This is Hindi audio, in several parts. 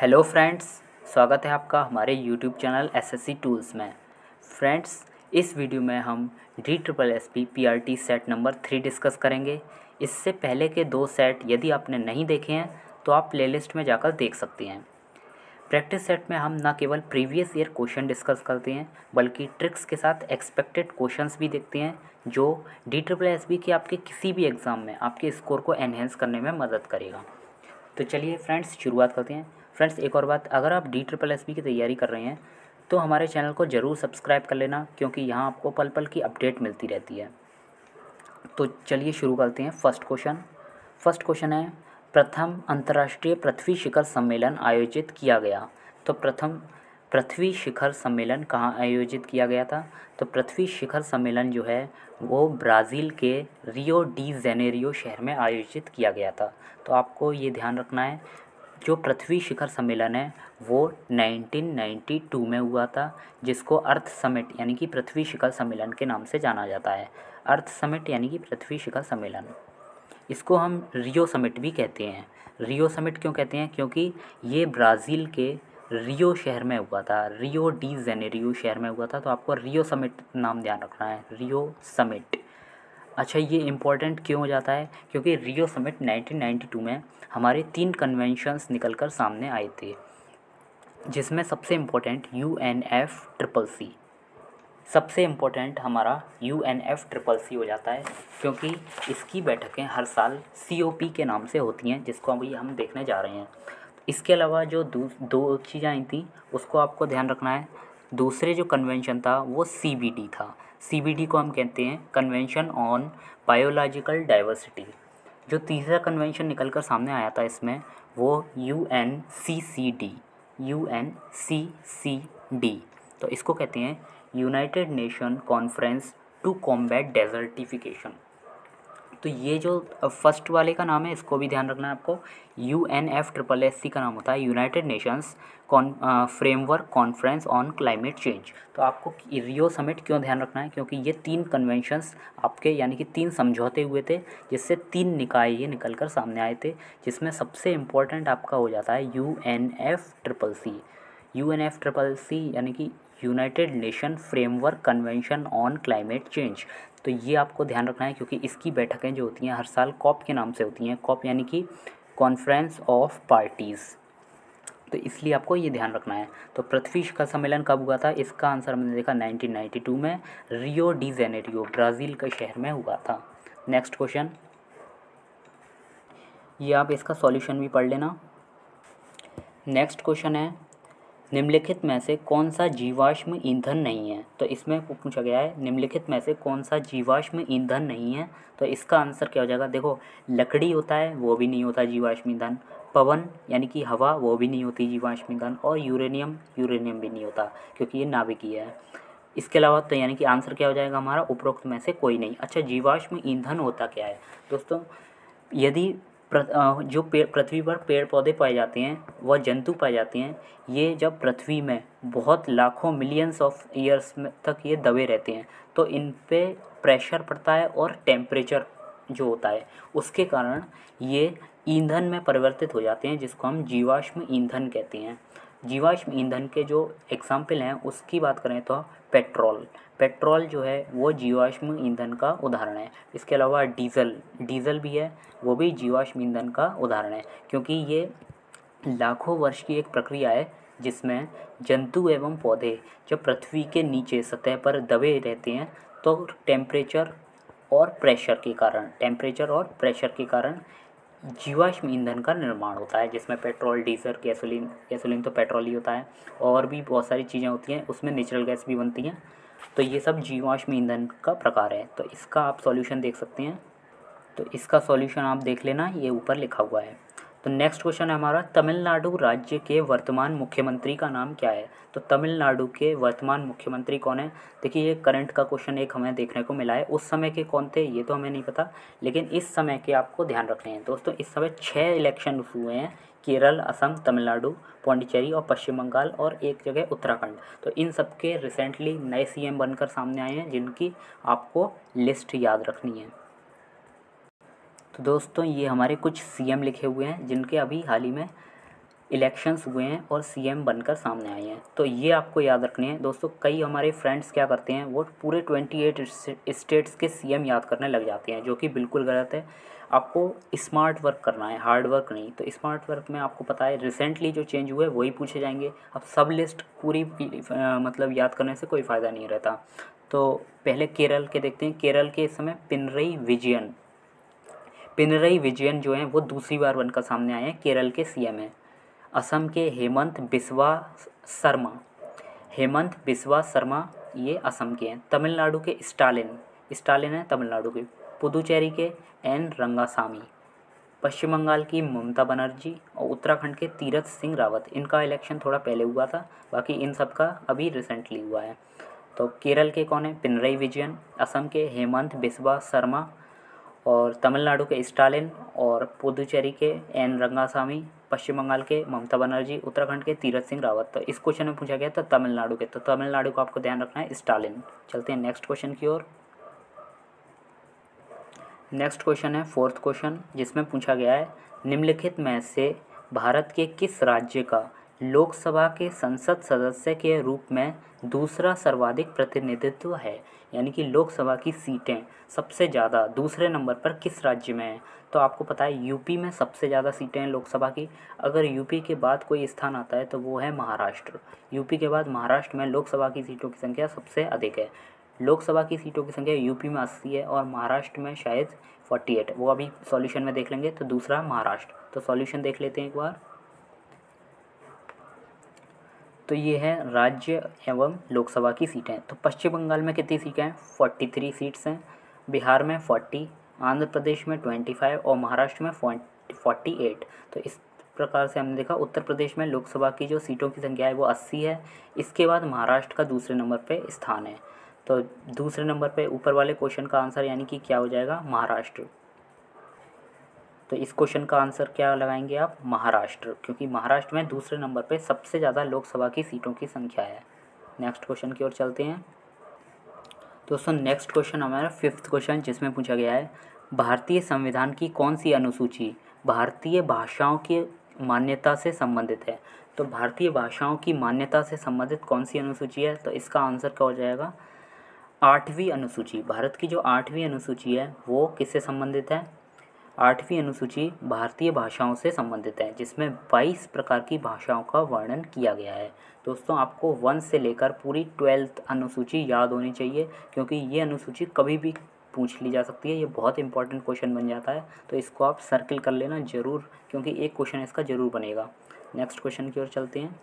हेलो फ्रेंड्स, स्वागत है आपका हमारे यूट्यूब चैनल एसएससी टूल्स में। फ्रेंड्स, इस वीडियो में हम DSSP PRT set number 3 discuss करेंगे। इससे पहले के 2 सेट यदि आपने नहीं देखे हैं तो आप प्लेलिस्ट में जाकर देख सकते हैं। प्रैक्टिस सेट में हम न केवल प्रीवियस ईयर क्वेश्चन डिस्कस करते हैं बल्कि ट्रिक्स के साथ एक्सपेक्टेड क्वेश्चंस भी देखते हैं जो DSSP के आपके किसी भी एग्ज़ाम में आपके स्कोर को एनहेंस करने में मदद करेगा। तो चलिए फ्रेंड्स, शुरुआत करते हैं। फ्रेंड्स, एक और बात, अगर आप DSSP की तैयारी कर रहे हैं तो हमारे चैनल को ज़रूर सब्सक्राइब कर लेना, क्योंकि यहाँ आपको पल पल की अपडेट मिलती रहती है। तो चलिए शुरू करते हैं। फर्स्ट क्वेश्चन है, प्रथम अंतर्राष्ट्रीय पृथ्वी शिखर सम्मेलन आयोजित किया गया। तो प्रथम पृथ्वी शिखर सम्मेलन कहाँ आयोजित किया गया था? तो पृथ्वी शिखर सम्मेलन जो है वो ब्राज़ील के रियो डी जेनेरियो शहर में आयोजित किया गया था। तो आपको ये ध्यान रखना है, जो पृथ्वी शिखर सम्मेलन है वो 1992 में हुआ था, जिसको अर्थ समिट यानी कि पृथ्वी शिखर सम्मेलन के नाम से जाना जाता है। अर्थ समिट यानी कि पृथ्वी शिखर सम्मेलन, इसको हम रियो समिट भी कहते हैं। रियो समिट क्यों कहते हैं? क्योंकि ये ब्राज़ील के रियो शहर में हुआ था, रियो डी जेनेरियो शहर में हुआ था। तो आपको रियो समिट नाम ध्यान रखना है, रियो समिट। अच्छा, ये इम्पोर्टेंट क्यों हो जाता है? क्योंकि रियो समिट 1992 में हमारे 3 कन्वेंशंस निकलकर सामने आए थे, जिसमें सबसे इम्पोर्टेंट UNFCCC, सबसे इम्पोर्टेंट हमारा UNFCCC हो जाता है, क्योंकि इसकी बैठकें हर साल COP के नाम से होती हैं, जिसको अभी हम देखने जा रहे हैं। इसके अलावा जो दो चीज़ें आई थी उसको आपको ध्यान रखना है। दूसरे जो कन्वेंशन था वो CBD था। CBD को हम कहते हैं कन्वेंशन ऑन बायोलॉजिकल डाइवर्सिटी। जो तीसरा कन्वेंशन निकल कर सामने आया था इसमें वो UNCCD। तो इसको कहते हैं United Nation Conference to Combat Desertification. तो ये जो फर्स्ट वाले का नाम है इसको भी ध्यान रखना है आपको। UNFCCC का नाम होता है United Nations framework conference on climate change. तो आपको रियो समिट क्यों ध्यान रखना है? क्योंकि ये 3 कन्वेंशंस आपके यानी कि 3 समझौते हुए थे, जिससे 3 निकाय ये निकल कर सामने आए थे, जिसमें सबसे इम्पोर्टेंट आपका हो जाता है UNFCCC। UNFCCC यानी कि United nation framework convention on climate change. तो ये आपको ध्यान रखना है, क्योंकि इसकी बैठकें जो होती हैं हर साल COP के नाम से होती हैं। COP यानी कि कॉन्फ्रेंस ऑफ पार्टीज़। तो इसलिए आपको ये ध्यान रखना है। तो पृथ्वी शिखर सम्मेलन कब हुआ था? इसका आंसर हमने देखा 1992 में रियो डी जेनेरियो ब्राज़ील के शहर में हुआ था। नेक्स्ट क्वेश्चन, ये आप इसका सॉल्यूशन भी पढ़ लेना। नेक्स्ट क्वेश्चन है, निम्नलिखित में से कौन सा जीवाश्म ईंधन नहीं है? तो इसमें पूछा गया है निम्नलिखित में से कौन सा जीवाश्म ईंधन नहीं है। तो इसका आंसर क्या हो जाएगा? देखो, लकड़ी होता है वो भी नहीं होता जीवाश्म ईंधन, पवन यानी कि हवा वो भी नहीं होती जीवाश्म ईंधन, और यूरेनियम भी नहीं होता, क्योंकि ये नाभिकीय है। इसके अलावा तो यानी कि आंसर क्या हो जाएगा हमारा? उपरोक्त में से कोई नहीं। अच्छा, जीवाश्म ईंधन होता क्या है दोस्तों? यदि जो पृथ्वी पर पेड़ पौधे पाए जाते हैं, वह जंतु पाए जाते हैं, ये जब पृथ्वी में बहुत लाखों मिलियंस ऑफ ईयर्स में तक ये दबे रहते हैं, तो इन पे प्रेशर पड़ता है और टेम्परेचर जो होता है उसके कारण ये ईंधन में परिवर्तित हो जाते हैं, जिसको हम जीवाश्म ईंधन कहते हैं। जीवाश्म ईंधन के जो एग्जाम्पल हैं उसकी बात करें तो पेट्रोल जो है वो जीवाश्म ईंधन का उदाहरण है। इसके अलावा डीजल भी है, वो भी जीवाश्म ईंधन का उदाहरण है, क्योंकि ये लाखों वर्ष की एक प्रक्रिया है जिसमें जंतु एवं पौधे जब पृथ्वी के नीचे सतह पर दबे रहते हैं तो टेम्परेचर और प्रेशर के कारण जीवाश्म ईंधन का निर्माण होता है, जिसमें पेट्रोल, डीजल, गैसोलीन तो पेट्रोल ही होता है, और भी बहुत सारी चीज़ें होती हैं, उसमें नेचुरल गैस भी बनती हैं। तो ये सब जीवाश्म ईंधन का प्रकार है। तो इसका आप सॉल्यूशन देख सकते हैं। तो इसका सॉल्यूशन आप देख लेना, ये ऊपर लिखा हुआ है। तो नेक्स्ट क्वेश्चन है हमारा, तमिलनाडु राज्य के वर्तमान मुख्यमंत्री का नाम क्या है? तो तमिलनाडु के वर्तमान मुख्यमंत्री कौन है? देखिए, ये करंट का क्वेश्चन एक हमें देखने को मिला है। उस समय के कौन थे ये तो हमें नहीं पता, लेकिन इस समय के आपको ध्यान रखने हैं। दोस्तों, इस समय 6 इलेक्शन हुए हैं, केरल, असम, तमिलनाडु, पौंडीचेरी और पश्चिम बंगाल, और एक जगह उत्तराखंड। तो इन सब के रिसेंटली नए CM बनकर सामने आए हैं, जिनकी आपको लिस्ट याद रखनी है। तो दोस्तों, ये हमारे कुछ CM लिखे हुए हैं जिनके अभी हाल ही में इलेक्शंस हुए हैं और सीएम बनकर सामने आए हैं। तो ये आपको याद रखनी है दोस्तों। कई हमारे फ्रेंड्स क्या करते हैं, वो पूरे 28 स्टेट्स के सीएम याद करने लग जाते हैं, जो कि बिल्कुल गलत है। आपको स्मार्ट वर्क करना है, हार्ड वर्क नहीं। तो स्मार्ट वर्क में आपको पता है रिसेंटली जो चेंज हुए वही पूछे जाएंगे। अब सब लिस्ट पूरी मतलब याद करने से कोई फ़ायदा नहीं रहता। तो पहले केरल के देखते हैं। केरल के इस समय पिनरई विजयन जो हैं वो दूसरी बार बनकर सामने आए हैं, केरल के सीएम हैं। असम के हेमंत बिस्वा शर्मा ये असम के हैं। तमिलनाडु के स्टालिन हैं तमिलनाडु के। पुदुचेरी के एन रंगासामी। पश्चिम बंगाल की ममता बनर्जी और उत्तराखंड के तीरथ सिंह रावत। इनका इलेक्शन थोड़ा पहले हुआ था, बाकी इन सब का अभी रिसेंटली हुआ है। तो केरल के कौन है, पिनरई विजयन। असम के हेमंत बिस्वा शर्मा और तमिलनाडु के स्टालिन और पुदुचेरी के एन रंगासामी। पश्चिम बंगाल के ममता बनर्जी, उत्तराखंड के तीरथ सिंह रावत। तो इस क्वेश्चन में पूछा गया था तमिलनाडु के, तो तमिलनाडु को आपको ध्यान रखना है स्टालिन। चलते हैं नेक्स्ट क्वेश्चन की ओर। नेक्स्ट क्वेश्चन है फोर्थ क्वेश्चन, जिसमें पूछा गया है निम्नलिखित में से भारत के किस राज्य का लोकसभा के संसद सदस्य के रूप में दूसरा सर्वाधिक प्रतिनिधित्व है। यानी कि लोकसभा की सीटें सबसे ज़्यादा दूसरे नंबर पर किस राज्य में है। तो आपको पता है यूपी में सबसे ज़्यादा सीटें हैं लोकसभा की। अगर यूपी के बाद कोई स्थान आता है तो वो है महाराष्ट्र। यूपी के बाद महाराष्ट्र में लोकसभा की सीटों की संख्या सबसे अधिक है। लोकसभा की सीटों की संख्या यूपी में 80 है और महाराष्ट्र में शायद 48 है। वो अभी सॉल्यूशन में देख लेंगे। तो दूसरा महाराष्ट्र। तो सॉल्यूशन देख लेते हैं एक बार। तो ये है राज्य एवं लोकसभा की सीटें। तो पश्चिम बंगाल में कितनी सीटें हैं, 43 सीट्स हैं। बिहार में 40, आंध्र प्रदेश में 25 और महाराष्ट्र में 48। तो इस प्रकार से हमने देखा उत्तर प्रदेश में लोकसभा की जो सीटों की संख्या है वो 80 है। इसके बाद महाराष्ट्र का दूसरे नंबर पे स्थान है। तो दूसरे नंबर पे ऊपर वाले क्वेश्चन का आंसर यानी कि क्या हो जाएगा, महाराष्ट्र। तो इस क्वेश्चन का आंसर क्या लगाएंगे आप, महाराष्ट्र, क्योंकि महाराष्ट्र में दूसरे नंबर पे सबसे ज़्यादा लोकसभा की सीटों की संख्या है। नेक्स्ट क्वेश्चन की ओर चलते हैं दोस्तों। नेक्स्ट क्वेश्चन हमारा फिफ्थ क्वेश्चन, जिसमें पूछा गया है भारतीय संविधान की कौन सी अनुसूची भारतीय भाषाओं की मान्यता से संबंधित है। तो भारतीय भाषाओं की मान्यता से संबंधित कौन सी अनुसूची है। तो इसका आंसर क्या हो जाएगा, 8वीं अनुसूची। भारत की जो 8वीं अनुसूची है वो किससे संबंधित है, 8वीं अनुसूची भारतीय भाषाओं से संबंधित है, जिसमें 22 प्रकार की भाषाओं का वर्णन किया गया है। दोस्तों आपको 1 से लेकर पूरी 12th अनुसूची याद होनी चाहिए, क्योंकि ये अनुसूची कभी भी पूछ ली जा सकती है। ये बहुत इंपॉर्टेंट क्वेश्चन बन जाता है। तो इसको आप सर्किल कर लेना ज़रूर, क्योंकि एक क्वेश्चन इसका ज़रूर बनेगा। नेक्स्ट क्वेश्चन की ओर चलते हैं।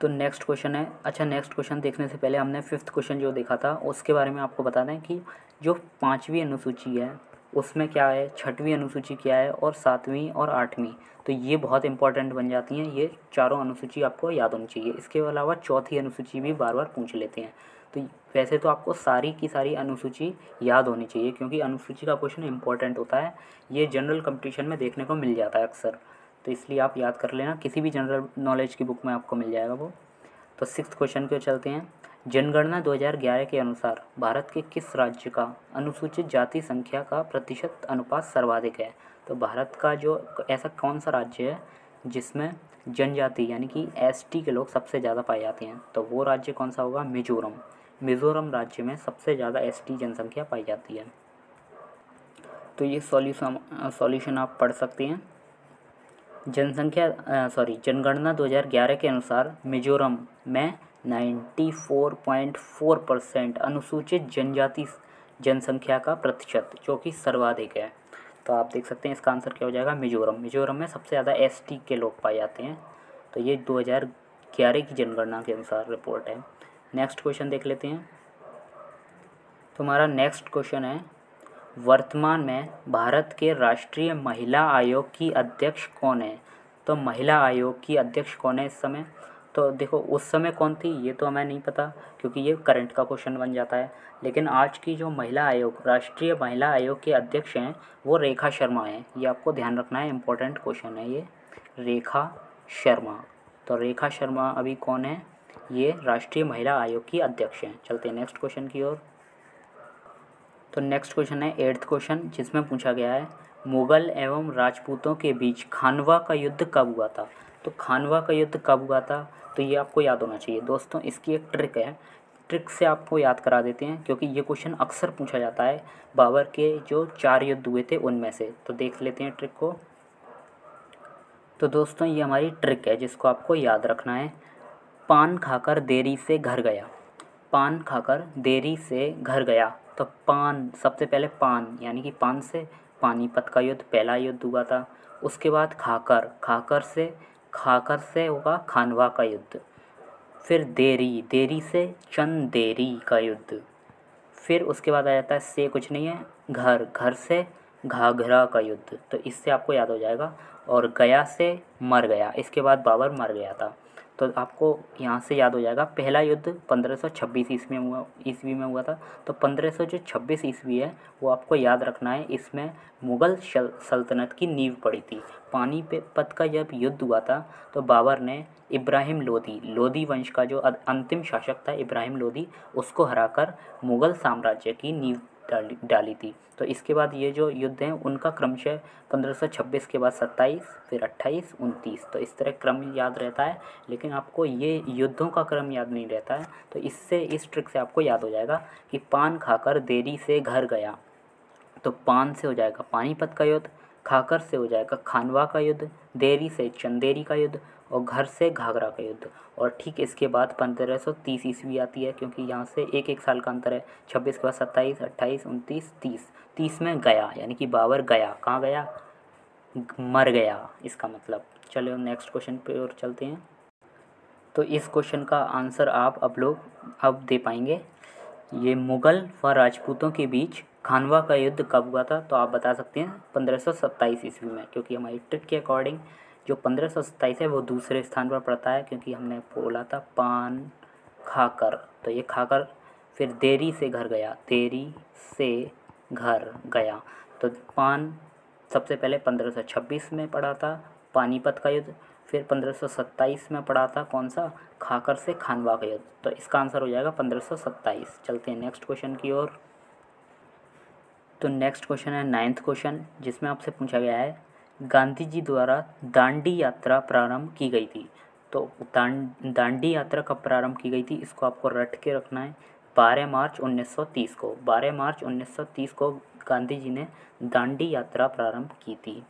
तो नेक्स्ट क्वेश्चन है, अच्छा नेक्स्ट क्वेश्चन देखने से पहले हमने फिफ्थ क्वेश्चन जो देखा था उसके बारे में आपको बता दें कि जो 5वीं अनुसूची है उसमें क्या है, 6वीं अनुसूची क्या है और 7वीं और 8वीं। तो ये बहुत इंपॉर्टेंट बन जाती हैं। ये चारों अनुसूची आपको याद होनी चाहिए। इसके अलावा 4थी अनुसूची भी बार बार पूछ लेते हैं। तो वैसे तो आपको सारी की सारी अनुसूची याद होनी चाहिए, क्योंकि अनुसूची का क्वेश्चन इंपॉर्टेंट होता है। ये जनरल कंपटीशन में देखने को मिल जाता है अक्सर। तो इसलिए आप याद कर लेना, किसी भी जनरल नॉलेज की बुक में आपको मिल जाएगा वो। तो 6th क्वेश्चन पे चलते हैं। जनगणना 2011 के अनुसार भारत के किस राज्य का अनुसूचित जाति संख्या का प्रतिशत अनुपात सर्वाधिक है। तो भारत का जो ऐसा कौन सा राज्य है जिसमें जनजाति यानी कि एसटी के लोग सबसे ज़्यादा पाए जाते हैं, तो वो राज्य कौन सा होगा, मिजोरम। मिजोरम राज्य में सबसे ज़्यादा एसटी जनसंख्या पाई जाती है। तो ये सॉल्यूशन आप पढ़ सकते हैं। जनगणना 2011 के अनुसार मिजोरम में 94.4% अनुसूचित जनजाति जनसंख्या का प्रतिशत, जो कि सर्वाधिक है। तो आप देख सकते हैं इसका आंसर क्या हो जाएगा, मिजोरम। मिजोरम में सबसे ज़्यादा एसटी के लोग पाए जाते हैं। तो ये 2011 की जनगणना के अनुसार रिपोर्ट है। नेक्स्ट क्वेश्चन देख लेते हैं। तो हमारा नेक्स्ट क्वेश्चन है, वर्तमान में भारत के राष्ट्रीय महिला आयोग की अध्यक्ष कौन है। तो महिला आयोग की अध्यक्ष कौन है इस समय। तो देखो उस समय कौन थी ये तो हमें नहीं पता, क्योंकि ये करंट का क्वेश्चन बन जाता है। लेकिन आज की जो महिला आयोग, राष्ट्रीय महिला आयोग के अध्यक्ष हैं वो रेखा शर्मा हैं। ये आपको ध्यान रखना है, इंपॉर्टेंट क्वेश्चन है ये, रेखा शर्मा। तो रेखा शर्मा अभी कौन है, ये राष्ट्रीय महिला आयोग की अध्यक्ष हैं। चलते हैं नेक्स्ट क्वेश्चन की ओर। तो नेक्स्ट क्वेश्चन है 8th क्वेश्चन, जिसमें पूछा गया है मुग़ल एवं राजपूतों के बीच खानवा का युद्ध कब हुआ था? तो खानवा का युद्ध कब हुआ था, तो ये आपको याद होना चाहिए दोस्तों। इसकी एक ट्रिक है, ट्रिक से आपको याद करा देते हैं क्योंकि ये क्वेश्चन अक्सर पूछा जाता है बाबर के जो 4 युद्ध हुए थे उनमें से। तो देख लेते हैं ट्रिक को। तो दोस्तों ये हमारी ट्रिक है जिसको आपको याद रखना है। पान खाकर देरी से घर गया, पान खाकर देरी से घर गया। तो पान, सबसे पहले पान यानी कि पान से पानीपत का युद्ध पहला युद्ध हुआ था। उसके बाद खाकर, खाकर से होगा खानवा का युद्ध। फिर देरी, देरी से चंदेरी का युद्ध। फिर उसके बाद आ जाता है से कुछ नहीं है, घर, घर से घाघरा का युद्ध। तो इससे आपको याद हो जाएगा। और गया से मर गया, इसके बाद बाबर मर गया था। तो आपको यहाँ से याद हो जाएगा पहला युद्ध 1526 ईस्वी में हुआ था। तो 1526 ईस्वी है वो आपको याद रखना है। इसमें मुग़ल सल्तनत की नींव पड़ी थी। पानीपत का जब युद्ध हुआ था तो बाबर ने इब्राहिम लोदी वंश का जो अंतिम शासक था इब्राहिम लोदी, उसको हराकर मुग़ल साम्राज्य की नींव डाली थी। तो इसके बाद ये जो युद्ध हैं उनका क्रमशः 1526 के बाद 27, फिर 28, 29, तो इस तरह क्रम याद रहता है। लेकिन आपको ये युद्धों का क्रम याद नहीं रहता है। तो इससे, इस ट्रिक से आपको याद हो जाएगा कि पान खाकर देरी से घर गया, तो पान से हो जाएगा पानीपत का युद्ध, खाकर से हो जाएगा खानवा का युद्ध, देरी से चंदेरी का युद्ध और घर से घाघरा का युद्ध। और ठीक इसके बाद 1530 ईस्वी आती है क्योंकि यहाँ से एक एक साल का अंतर है। 26 के बाद 27, 28, 29, 30, 30 में गया यानी कि बाबर गया, कहाँ गया, मर गया इसका मतलब। चलो नेक्स्ट क्वेश्चन पे और चलते हैं। तो इस क्वेश्चन का आंसर आप अब दे पाएंगे। ये मुग़ल व राजपूतों के बीच खानवा का युद्ध कब हुआ था, तो आप बता सकते हैं 1527 ईस्वी में, क्योंकि हमारी ट्रिक के अकॉर्डिंग जो 1527 है वो दूसरे स्थान पर पड़ता है क्योंकि हमने बोला था पान खाकर। तो ये खाकर, फिर देरी से घर गया, देरी से घर गया। तो पान सबसे पहले 1526 में पड़ा था पानीपत का युद्ध, फिर 1527 में पड़ा था कौन सा, खाकर से खानवा का युद्ध। तो इसका आंसर हो जाएगा 1527। चलते हैं नेक्स्ट क्वेश्चन की ओर। तो नेक्स्ट क्वेश्चन है 9th क्वेश्चन, जिसमें आपसे पूछा गया है गांधी जी द्वारा दांडी यात्रा प्रारंभ की गई थी। तो दांडी यात्रा कब प्रारंभ की गई थी, इसको आपको रट के रखना है। 12 मार्च 1930 को, 12 मार्च 1930 को गांधी जी ने दांडी यात्रा प्रारंभ की थी।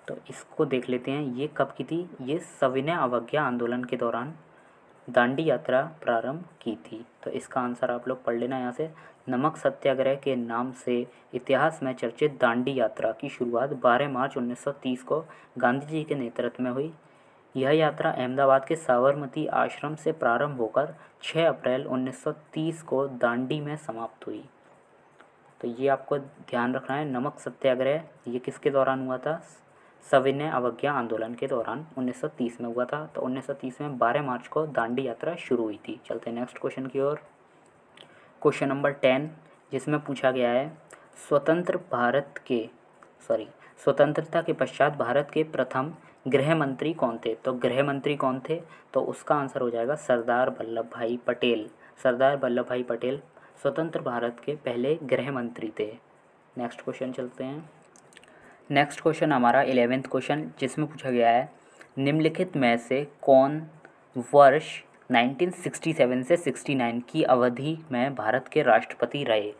तो इसको देख लेते हैं ये कब की थी। ये सविनय अवज्ञा आंदोलन के दौरान दांडी यात्रा प्रारंभ की थी। तो इसका आंसर आप लोग पढ़ लेना यहाँ से। नमक सत्याग्रह के नाम से इतिहास में चर्चित दांडी यात्रा की शुरुआत 12 मार्च 1930 को गांधी जी के नेतृत्व में हुई। यह यात्रा अहमदाबाद के साबरमती आश्रम से प्रारंभ होकर 6 अप्रैल 1930 को दांडी में समाप्त हुई। तो ये आपको ध्यान रखना है। नमक सत्याग्रह ये किसके दौरान हुआ था, सविनय अवज्ञा आंदोलन के दौरान 1930 में हुआ था। तो 1930 में 12 मार्च को दांडी यात्रा शुरू हुई थी। चलते हैं नेक्स्ट क्वेश्चन की ओर। क्वेश्चन नंबर 10, जिसमें पूछा गया है स्वतंत्रता के पश्चात भारत के प्रथम गृह मंत्री कौन थे। तो गृह मंत्री कौन थे, तो उसका आंसर हो जाएगा सरदार वल्लभ भाई पटेल। सरदार वल्लभ भाई पटेल स्वतंत्र भारत के पहले गृह मंत्री थे। नेक्स्ट क्वेश्चन चलते हैं। नेक्स्ट क्वेश्चन हमारा 11th क्वेश्चन, जिसमें पूछा गया है निम्नलिखित में से कौन वर्ष 1967 से 69 की अवधि में भारत के राष्ट्रपति रहे।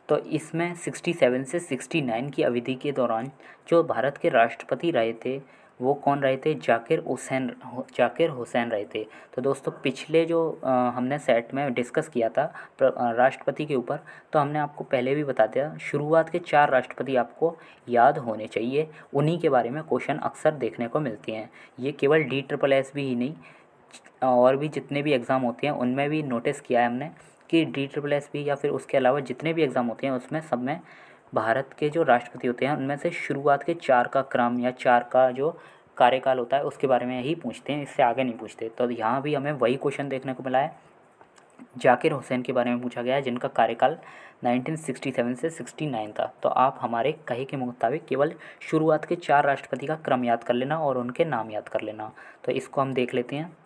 तो इसमें 67 से 69 की अवधि के दौरान जो भारत के राष्ट्रपति रहे थे वो कौन रहे थे, जाकिर हुसैन रहे थे। तो दोस्तों पिछले जो हमने सेट में डिस्कस किया था राष्ट्रपति के ऊपर, तो हमने आपको पहले भी बता दिया शुरुआत के 4 राष्ट्रपति आपको याद होने चाहिए। उन्हीं के बारे में क्वेश्चन अक्सर देखने को मिलते हैं। ये केवल DSSB ही नहीं, और भी जितने भी एग्ज़ाम होते हैं उनमें भी नोटिस किया है हमने कि DSSB या फिर उसके अलावा जितने भी एग्ज़ाम होते हैं उसमें सब में भारत के जो राष्ट्रपति होते हैं उनमें से शुरुआत के 4 का क्रम या 4 का जो कार्यकाल होता है उसके बारे में ही पूछते हैं, इससे आगे नहीं पूछते। तो यहाँ भी हमें वही क्वेश्चन देखने को मिला है। जाकिर हुसैन के बारे में पूछा गया है जिनका कार्यकाल 1967 से 69 था। तो आप हमारे कहे के मुताबिक केवल शुरुआत के 4 राष्ट्रपति का क्रम याद कर लेना और उनके नाम याद कर लेना। तो इसको हम देख लेते हैं।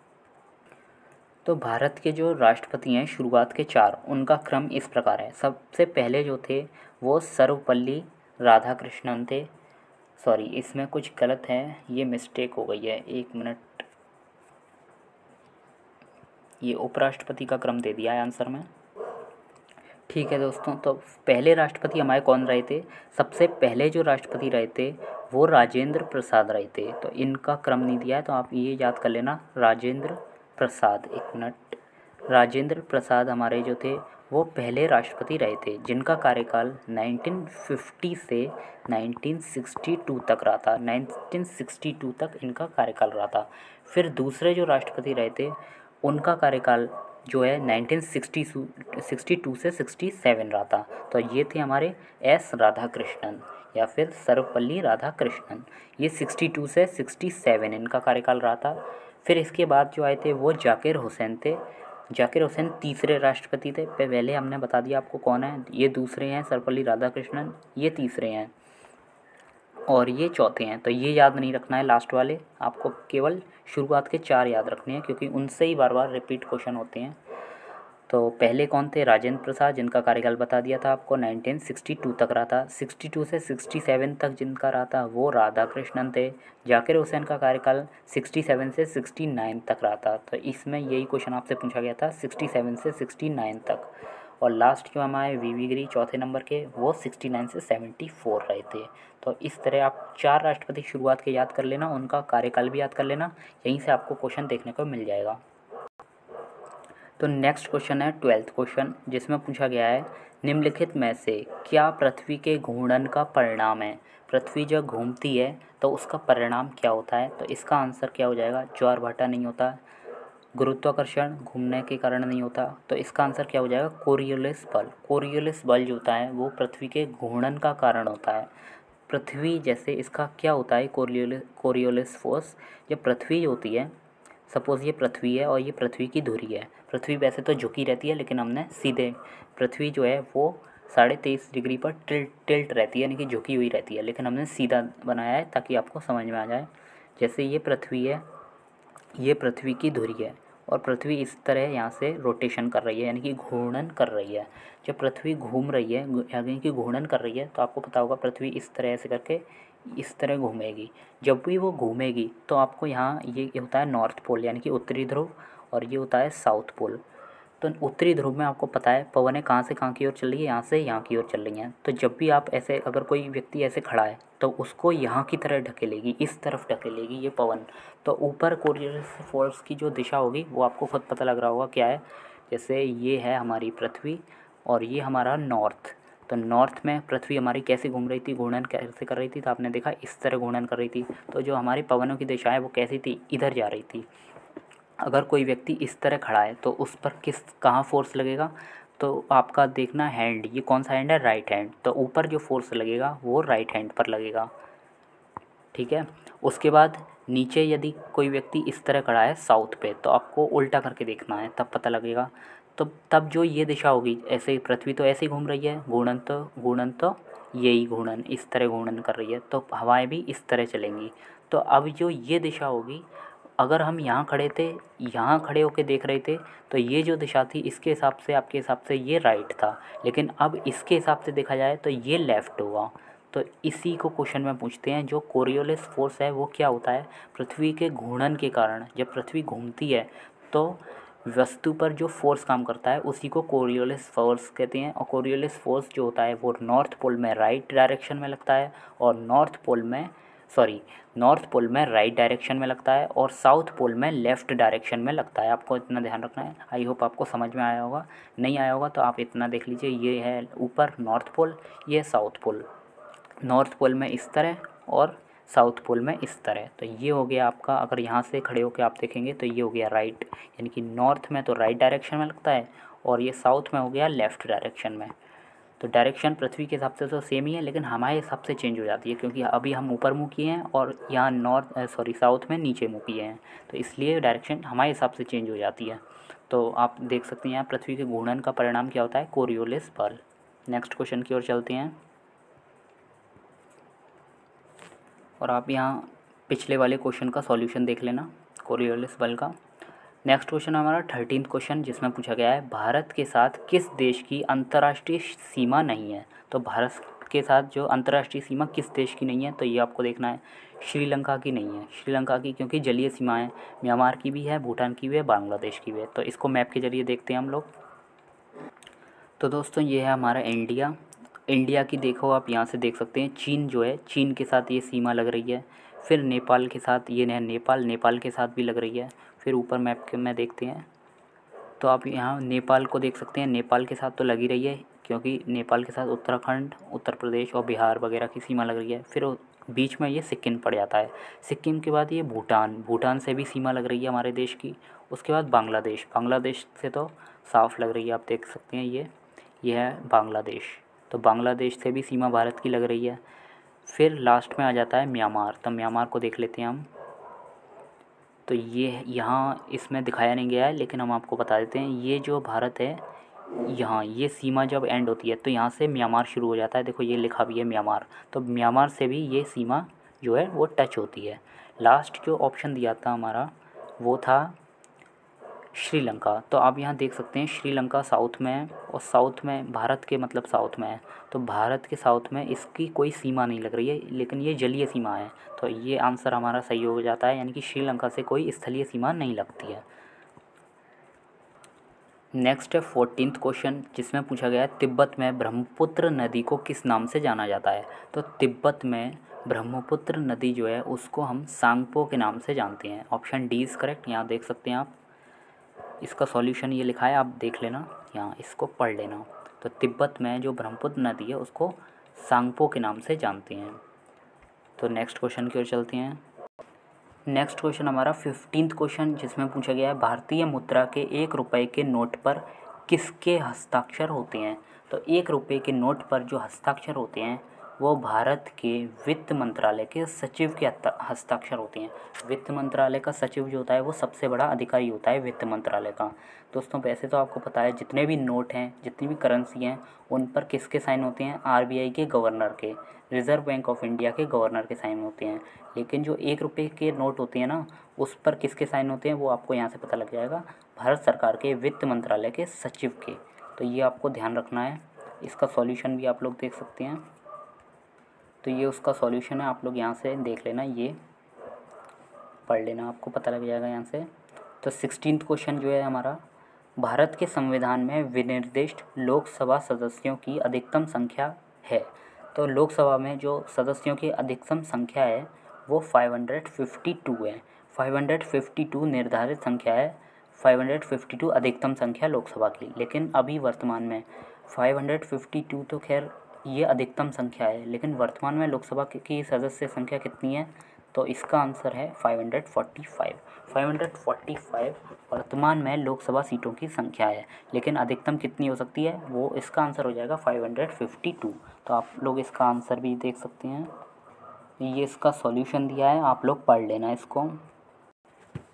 तो भारत के जो राष्ट्रपति हैं शुरुआत के 4, उनका क्रम इस प्रकार है। सबसे पहले जो थे वो सर्वपल्ली राधाकृष्णन थे। सॉरी, इसमें कुछ गलत है, ये मिस्टेक हो गई है, 1 मिनट। ये उपराष्ट्रपति का क्रम दे दिया है आंसर में। ठीक है दोस्तों, तो पहले राष्ट्रपति हमारे कौन रहे थे? सबसे पहले जो राष्ट्रपति रहे थे वो राजेंद्र प्रसाद रहे थे। तो इनका क्रम नहीं दिया है, तो आप ये याद कर लेना, राजेंद्र प्रसाद। 1 मिनट। राजेंद्र प्रसाद हमारे जो थे वो पहले राष्ट्रपति रहे थे, जिनका कार्यकाल 1950 से 1962 तक रहा था। 1962 तक इनका कार्यकाल रहा था। फिर दूसरे जो राष्ट्रपति रहे थे उनका कार्यकाल जो है 1962 से 67 रहा था। तो ये थे हमारे एस राधाकृष्णन या फिर सर्वपल्ली राधाकृष्णन। ये 62 से 67 इनका कार्यकाल रहा था। फिर इसके बाद जो आए थे वो जाकिर हुसैन थे। जाकिर हुसैन तीसरे राष्ट्रपति थे। पहले हमने बता दिया आपको कौन है, ये दूसरे हैं सर्वपल्ली राधाकृष्णन, ये तीसरे हैं और ये चौथे हैं। तो ये याद नहीं रखना है लास्ट वाले, आपको केवल शुरुआत के 4 याद रखने हैं, क्योंकि उनसे ही बार बार रिपीट क्वेश्चन होते हैं। तो पहले कौन थे? राजेंद्र प्रसाद, जिनका कार्यकाल बता दिया था आपको, 1962 तक रहा था। 62 से 67 तक जिनका रहा था वो राधाकृष्णन थे। जाकिर हुसैन का कार्यकाल 67 से 69 तक रहा था। तो इसमें यही क्वेश्चन आपसे पूछा गया था, 67 से 69 तक। और लास्ट जो हमारे वी गिरी चौथे नंबर के, वो 69 से 74 रहे थे। तो इस तरह आप 4 राष्ट्रपति शुरुआत के याद कर लेना, उनका कार्यकाल भी याद कर लेना, यहीं से आपको क्वेश्चन देखने को मिल जाएगा। तो नेक्स्ट क्वेश्चन है 12th क्वेश्चन, जिसमें पूछा गया है निम्नलिखित में से क्या पृथ्वी के घूर्णन का परिणाम है? पृथ्वी जब घूमती है तो उसका परिणाम क्या होता है? तो इसका आंसर क्या हो जाएगा? ज्वार-भाटा नहीं होता, गुरुत्वाकर्षण घूमने के कारण नहीं होता, तो इसका आंसर क्या हो जाएगा? कोरियोलिस बल। कोरियोलिस बल जो होता है वो पृथ्वी के घूर्णन का कारण होता है। पृथ्वी जैसे इसका क्या होता है कोरियोलिस फोर्स, जब पृथ्वी होती है, सपोज़ ये पृथ्वी है और ये पृथ्वी की धुरी है। पृथ्वी वैसे तो झुकी रहती है, लेकिन हमने सीधे, पृथ्वी जो है वो 23.5 डिग्री पर टिल्ट रहती है, यानी कि झुकी हुई रहती है, लेकिन हमने सीधा बनाया है ताकि आपको समझ में आ जाए। जैसे ये पृथ्वी है, ये पृथ्वी की धुरी है और पृथ्वी इस तरह यहाँ से रोटेशन कर रही है, यानी कि घूर्णन कर रही है। जब पृथ्वी घूम रही है, यानी कि घूर्णन कर रही है, तो आपको पता होगा पृथ्वी इस तरह से करके इस तरह घूमेगी। जब भी वो घूमेगी तो आपको यहाँ ये होता है नॉर्थ पोल, यानी कि उत्तरी ध्रुव, और ये होता है साउथ पोल। तो उत्तरी ध्रुव में आपको पता है पवनें कहाँ से कहाँ की ओर चल रही है, यहाँ से यहाँ की ओर चल रही हैं। तो जब भी आप ऐसे, अगर कोई व्यक्ति ऐसे खड़ा है तो उसको यहाँ की तरह ढकेलेगी, इस तरफ ढकेलेगी ये पवन। तो ऊपर कोरियोलिस फोर्स की जो दिशा होगी वो आपको खुद पता लग रहा होगा क्या है। जैसे ये है हमारी पृथ्वी और ये हमारा नॉर्थ। तो नॉर्थ में पृथ्वी हमारी कैसे घूम रही थी, घूर्णन कैसे कर रही थी? तो आपने देखा इस तरह घूर्णन कर रही थी। तो जो हमारी पवनों की दिशा है वो कैसी थी? इधर जा रही थी। अगर कोई व्यक्ति इस तरह खड़ा है तो उस पर कहाँ फोर्स लगेगा? तो आपका देखना हैंड, ये कौन सा हैंड है? Right hand. तो ऊपर जो फोर्स लगेगा वो राइट हैंड पर लगेगा, ठीक है। उसके बाद नीचे यदि कोई व्यक्ति इस तरह खड़ा है साउथ पे, तो आपको उल्टा करके देखना है, तब पता लगेगा। तो तब जो ये दिशा होगी, ऐसे ही पृथ्वी तो ऐसे ही घूम रही है, घूर्णन तो यही घूर्णन इस तरह घूर्णन कर रही है, तो हवाएं भी इस तरह चलेंगी। तो अब जो ये दिशा होगी, अगर हम यहाँ खड़े थे, यहाँ खड़े होकर देख रहे थे, तो ये जो दिशा थी इसके हिसाब से, आपके हिसाब से ये राइट था, लेकिन अब इसके हिसाब से देखा जाए तो ये लेफ़्ट होगा। तो इसी को क्वेश्चन में पूछते हैं, जो कोरियोलिस फोर्स है वो क्या होता है? पृथ्वी के घूर्णन के कारण जब पृथ्वी घूमती है तो वस्तु पर जो फोर्स काम करता है उसी को कोरियोलिस फोर्स कहते हैं। और कोरियोलिस फोर्स जो होता है वो नॉर्थ पोल में राइट डायरेक्शन में लगता है और नॉर्थ पोल में राइट डायरेक्शन में लगता है और साउथ पोल में लेफ़्ट डायरेक्शन में लगता है। आपको इतना ध्यान रखना है। आई होप आपको समझ में आया होगा। नहीं आया होगा तो आप इतना देख लीजिए, ये है ऊपर नॉर्थ पोल, ये साउथ पोल। नॉर्थ पोल में इस तरह और साउथ पोल में इस तरह। तो ये हो गया आपका, अगर यहाँ से खड़े होकर आप देखेंगे तो ये हो गया राइट, यानी कि नॉर्थ में तो राइट डायरेक्शन में लगता है और ये साउथ में हो गया लेफ़्ट डायरेक्शन में। तो डायरेक्शन पृथ्वी के हिसाब से तो सेम ही है, लेकिन हमारे हिसाब से चेंज हो जाती है, क्योंकि अभी हम ऊपर मुँह किए हैं और यहाँ साउथ में नीचे मुँह किए हैं, तो इसलिए डायरेक्शन हमारे हिसाब से चेंज हो जाती है। तो आप देख सकते हैं यहाँ पृथ्वी के घूर्णन का परिणाम क्या होता है? कोरियोलिस बल। नेक्स्ट क्वेश्चन की ओर चलते हैं और आप यहाँ पिछले वाले क्वेश्चन का सॉल्यूशन देख लेना कोरियोलिस बल का। नेक्स्ट क्वेश्चन हमारा 13th क्वेश्चन, जिसमें पूछा गया है भारत के साथ किस देश की अंतर्राष्ट्रीय सीमा नहीं है? तो भारत के साथ जो अंतर्राष्ट्रीय सीमा किस देश की नहीं है, तो ये आपको देखना है श्रीलंका की नहीं है। श्रीलंका की क्योंकि जलीय सीमा है, म्यांमार की भी है, भूटान की भी है, बांग्लादेश की भी है। तो इसको मैप के ज़रिए देखते हैं हम लोग। तो दोस्तों ये है हमारा इंडिया। इंडिया की देखो आप यहाँ से देख सकते हैं, चीन जो है, चीन के साथ ये सीमा लग रही है। फिर नेपाल के साथ ये है नेपाल, नेपाल के साथ भी लग रही है। फिर ऊपर मैप के में देखते हैं तो आप यहाँ नेपाल को देख सकते हैं, नेपाल के साथ तो लगी रही है क्योंकि नेपाल के साथ उत्तराखंड, उत्तर प्रदेश और बिहार वगैरह की सीमा लग रही है। फिर बीच में ये सिक्किम पड़ जाता है। सिक्किम के बाद ये भूटान, भूटान से भी सीमा लग रही है हमारे देश की। उसके बाद बांग्लादेश, बांग्लादेश से तो साफ़ लग रही है, आप देख सकते हैं ये है बांग्लादेश। तो बांग्लादेश से भी सीमा भारत की लग रही है। फिर लास्ट में आ जाता है म्यांमार। तो म्यांमार को देख लेते हैं हम। तो ये यहाँ इसमें दिखाया नहीं गया है लेकिन हम आपको बता देते हैं, ये जो भारत है यहाँ ये सीमा जब एंड होती है तो यहाँ से म्यांमार शुरू हो जाता है। देखो ये लिखा भी है म्यांमार, तो म्यांमार से भी ये सीमा जो है वो टच होती है। लास्ट जो ऑप्शन दिया था हमारा वो था श्रीलंका। तो आप यहाँ देख सकते हैं श्रीलंका साउथ में है और साउथ में भारत के मतलब साउथ में है। तो भारत के साउथ में इसकी कोई सीमा नहीं लग रही है लेकिन ये जलीय सीमा है। तो ये आंसर हमारा सही हो जाता है, यानी कि श्रीलंका से कोई स्थलीय सीमा नहीं लगती है। नेक्स्ट है 14th क्वेश्चन, जिसमें पूछा गया है तिब्बत में ब्रह्मपुत्र नदी को किस नाम से जाना जाता है। तो तिब्बत में ब्रह्मपुत्र नदी जो है उसको हम सांगपो के नाम से जानते हैं। Option D is correct. यहाँ देख सकते हैं आप, इसका सॉल्यूशन ये लिखा है, आप देख लेना, यहाँ इसको पढ़ लेना। तो तिब्बत में जो ब्रह्मपुत्र नदी है उसको सांगपो के नाम से जानते हैं। तो नेक्स्ट क्वेश्चन की ओर चलते हैं। नेक्स्ट क्वेश्चन हमारा 15th क्वेश्चन, जिसमें पूछा गया है भारतीय मुद्रा के 1 रुपये के नोट पर किसके हस्ताक्षर होते हैं। तो 1 रुपये के नोट पर जो हस्ताक्षर होते हैं वो भारत के वित्त मंत्रालय के सचिव के हस्ताक्षर होते हैं। वित्त मंत्रालय का सचिव जो होता है वो सबसे बड़ा अधिकारी होता है वित्त मंत्रालय का। दोस्तों वैसे तो आपको पता है जितने भी नोट हैं, जितनी भी करेंसी हैं, उन पर किसके साइन होते हैं, आरबीआई के गवर्नर के, रिज़र्व बैंक ऑफ इंडिया के गवर्नर के साइन होते हैं। लेकिन जो 1 रुपये के नोट होते हैं ना, उस पर किसके साइन होते हैं वो आपको यहाँ से पता लग जाएगा, भारत सरकार के वित्त मंत्रालय के सचिव के। तो ये आपको ध्यान रखना है। इसका सॉल्यूशन भी आप लोग देख सकते हैं। तो ये उसका सॉल्यूशन है, आप लोग यहाँ से देख लेना, ये पढ़ लेना, आपको पता लग जाएगा यहाँ से। तो 16th क्वेश्चन जो है हमारा, भारत के संविधान में विनिर्दिष्ट लोकसभा सदस्यों की अधिकतम संख्या है। तो लोकसभा में जो सदस्यों की अधिकतम संख्या है वो 552 है। 552 निर्धारित संख्या है, 552 अधिकतम संख्या लोकसभा की। लेकिन अभी वर्तमान में 552 तो खैर ये अधिकतम संख्या है, लेकिन वर्तमान में लोकसभा की सदस्य संख्या कितनी है, तो इसका आंसर है 545। 545 वर्तमान में लोकसभा सीटों की संख्या है, लेकिन अधिकतम कितनी हो सकती है, वो इसका आंसर हो जाएगा 552। तो आप लोग इसका आंसर भी देख सकते हैं, ये इसका सॉल्यूशन दिया है, आप लोग पढ़ लेना इसको।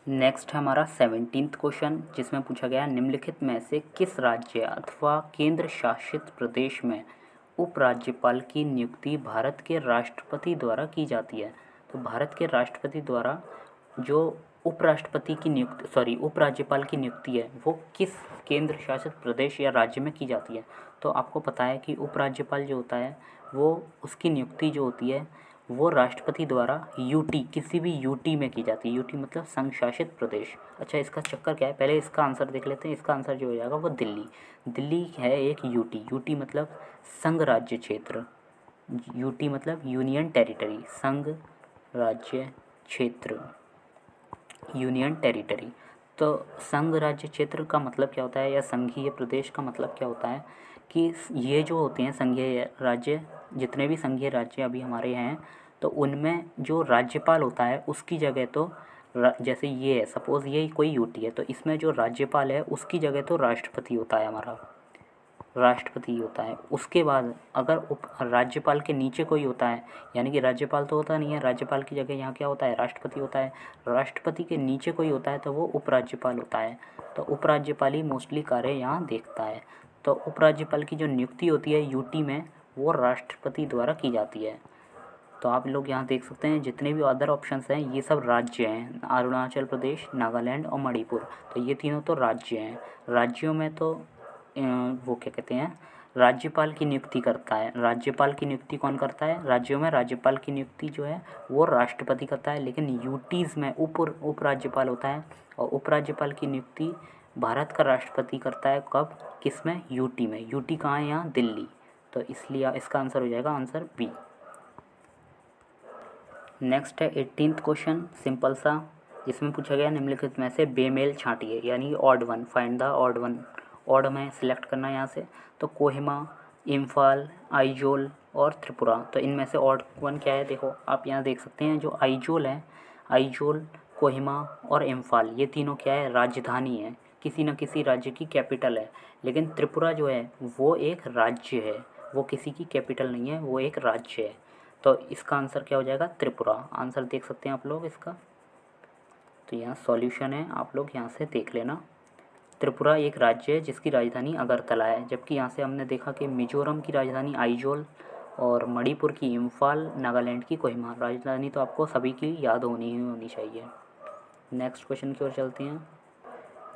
नेक्स्ट है हमारा 17th क्वेश्चन, जिसमें पूछा गया निम्नलिखित में से किस राज्य अथवा केंद्र शासित प्रदेश में उपराज्यपाल की नियुक्ति भारत के राष्ट्रपति द्वारा की जाती है। तो भारत के राष्ट्रपति द्वारा जो उपराज्यपाल की नियुक्ति है वो किस केंद्र शासित प्रदेश या राज्य में की जाती है। तो आपको पता है कि उपराज्यपाल जो होता है वो उसकी नियुक्ति जो होती है वो राष्ट्रपति द्वारा यूटी, किसी भी यूटी में की जाती है। यूटी मतलब संघ शासित प्रदेश। अच्छा, इसका चक्कर क्या है, पहले इसका आंसर देख लेते हैं। इसका आंसर जो हो जाएगा वो दिल्ली। दिल्ली है एक यूटी। यूटी मतलब संघ राज्य क्षेत्र, यूटी मतलब यूनियन टेरिटरी, संघ राज्य क्षेत्र, यूनियन टेरिटरी। तो संघ राज्य क्षेत्र का मतलब क्या होता है, या संघीय प्रदेश का मतलब क्या होता है कि ये जो होते हैं संघीय राज्य, जितने भी संघीय राज्य अभी हमारे हैं, तो उनमें जो राज्यपाल होता है उसकी जगह तो जैसे ये है, सपोज़ ये कोई यूटी है, तो इसमें जो राज्यपाल है उसकी जगह तो राष्ट्रपति होता है, हमारा राष्ट्रपति होता है। उसके बाद अगर राज्यपाल के नीचे कोई होता है, यानी कि राज्यपाल तो होता नहीं है, राज्यपाल की जगह यहाँ क्या होता है, राष्ट्रपति होता है। राष्ट्रपति के नीचे कोई होता है तो वो उपराज्यपाल होता है। तो उपराज्यपाल ही मोस्टली कार्य यहाँ देखता है। तो उपराज्यपाल की जो नियुक्ति होती है यूटी में वो राष्ट्रपति द्वारा की जाती है। तो आप लोग यहाँ देख सकते हैं जितने भी अदर ऑप्शंस हैं ये सब राज्य हैं, अरुणाचल प्रदेश, नागालैंड और मणिपुर। तो ये तीनों तो राज्य हैं। राज्यों में तो वो क्या कहते हैं, राज्यपाल की नियुक्ति करता है। राज्यपाल की नियुक्ति कौन करता है? राज्यों में राज्यपाल की नियुक्ति जो है वो राष्ट्रपति करता है, लेकिन यूटीज़ में उप राज्यपाल होता है, और उपराज्यपाल की नियुक्ति भारत का राष्ट्रपति करता है। कब? किस में? यूटी में। यूटी कहाँ है? यहाँ दिल्ली। तो इसलिए इसका आंसर हो जाएगा आंसर बी। नेक्स्ट है 18th क्वेश्चन, सिंपल सा। इसमें पूछा गया निम्नलिखित में से बेमेल छांटिए, यानी odd one, find the odd one. Odd में सिलेक्ट करना है यहाँ से। तो कोहिमा, इम्फाल, आइजोल और त्रिपुरा। तो इनमें से ऑड वन क्या है? देखो आप यहाँ देख सकते हैं, जो आइजोल है, आइजोल, कोहिमा और इम्फाल, ये तीनों क्या है? राजधानी है, किसी न किसी राज्य की कैपिटल है। लेकिन त्रिपुरा जो है वो एक राज्य है, वो किसी की कैपिटल नहीं है, वो एक राज्य है। तो इसका आंसर क्या हो जाएगा? त्रिपुरा। आंसर देख सकते हैं आप लोग इसका। तो यहाँ सॉल्यूशन है, आप लोग यहाँ से देख लेना। त्रिपुरा एक राज्य है जिसकी राजधानी अगरतला है, जबकि यहाँ से हमने देखा कि मिजोरम की राजधानी आइजोल और मणिपुर की इम्फाल, नागालैंड की कोहिमा। राजधानी तो आपको सभी की याद होनी ही होनी चाहिए। नेक्स्ट क्वेश्चन की ओर चलते हैं।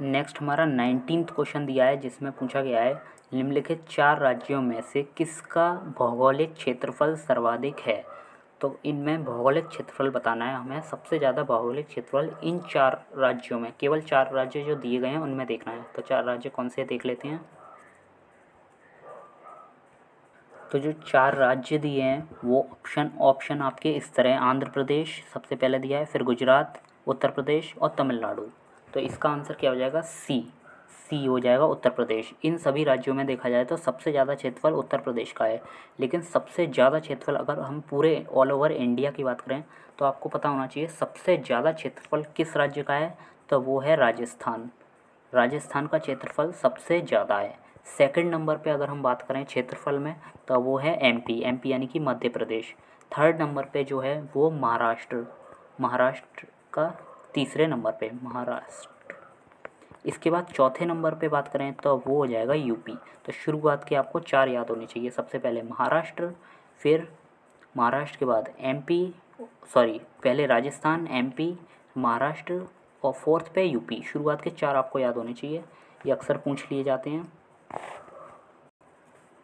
नेक्स्ट हमारा 19th क्वेश्चन दिया है, जिसमें पूछा गया है निम्नलिखित 4 राज्यों में से किसका भौगोलिक क्षेत्रफल सर्वाधिक है। तो इनमें भौगोलिक क्षेत्रफल बताना है हमें। सबसे ज़्यादा भौगोलिक क्षेत्रफल इन 4 राज्यों में, केवल 4 राज्य जो दिए गए हैं उनमें देखना है। तो 4 राज्य कौन से देख लेते हैं। तो जो 4 राज्य दिए हैं वो ऑप्शन आपके इस तरह। आंध्र प्रदेश सबसे पहले दिया है, फिर गुजरात, उत्तर प्रदेश और तमिलनाडु। तो इसका आंसर क्या हो जाएगा? सी हो जाएगा, उत्तर प्रदेश। इन सभी राज्यों में देखा जाए तो सबसे ज़्यादा क्षेत्रफल उत्तर प्रदेश का है। लेकिन सबसे ज़्यादा क्षेत्रफल अगर हम पूरे ऑल ओवर इंडिया की बात करें तो आपको पता होना चाहिए सबसे ज़्यादा क्षेत्रफल किस राज्य का है। तो वो है राजस्थान। राजस्थान का क्षेत्रफल सबसे ज़्यादा है। सेकंड नंबर पे अगर हम बात करें क्षेत्रफल में तो वो है एमपी यानी कि मध्य प्रदेश। थर्ड नंबर पे जो है वो महाराष्ट्र का तीसरे नंबर पे महाराष्ट्र। इसके बाद चौथे नंबर पे बात करें तो वो हो जाएगा यूपी। तो शुरुआत के आपको 4 याद होनी चाहिए। सबसे पहले महाराष्ट्र, फिर महाराष्ट्र के बाद पहले राजस्थान, एमपी, महाराष्ट्र और फोर्थ पे यूपी। शुरुआत के 4 आपको याद होने चाहिए, ये अक्सर पूछ लिए जाते हैं।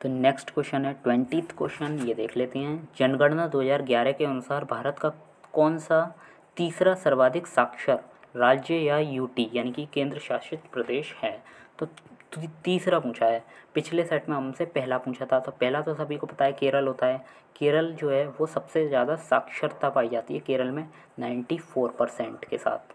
तो नेक्स्ट क्वेश्चन है 20th क्वेश्चन, ये देख लेते हैं। जनगणना 2011 के अनुसार भारत का कौन सा तीसरा सर्वाधिक साक्षर राज्य या यूटी यानी कि केंद्र शासित प्रदेश है। तो तीसरा पूछा है। पिछले सेट में हमसे पहला पूछा था। तो पहला तो सभी को पता है केरल होता है। केरल जो है वो सबसे ज़्यादा साक्षरता पाई जाती है केरल में 94% के साथ।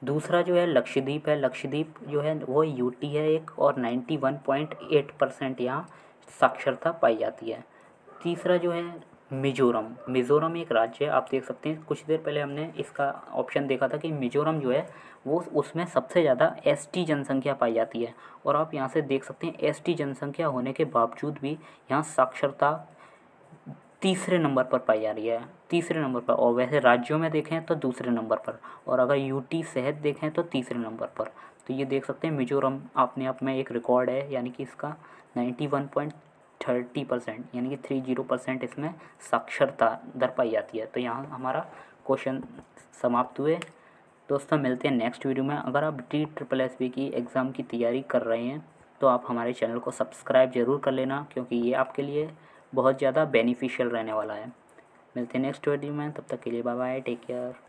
दूसरा जो है लक्षद्वीप है। लक्षद्वीप जो है वो यूटी है एक, और 91.8% यहाँ साक्षरता पाई जाती है। तीसरा जो है मिज़ोरम एक राज्य है। आप देख सकते हैं कुछ देर पहले हमने इसका ऑप्शन देखा था कि मिज़ोरम जो है वो उसमें सबसे ज़्यादा एसटी जनसंख्या पाई जाती है। और आप यहाँ से देख सकते हैं एसटी जनसंख्या होने के बावजूद भी यहाँ साक्षरता तीसरे नंबर पर पाई जा रही है, तीसरे नंबर पर। और वैसे राज्यों में देखें तो दूसरे नंबर पर, और अगर यूटी शहर देखें तो तीसरे नंबर पर। तो ये देख सकते हैं मिज़ोरम अपने आप में एक रिकॉर्ड है, यानी कि इसका 91.30% यानी कि 30% इसमें साक्षरता दर पाई जाती है। तो यहाँ हमारा क्वेश्चन समाप्त हुए। दोस्तों मिलते हैं नेक्स्ट वीडियो में। अगर आप DSSB की एग्ज़ाम की तैयारी कर रहे हैं तो आप हमारे चैनल को सब्सक्राइब ज़रूर कर लेना, क्योंकि ये आपके लिए बहुत ज़्यादा बेनिफिशियल रहने वाला है। मिलते हैं नेक्स्ट वीडियो में, तब तक के लिए बाय बाय, टेक केयर।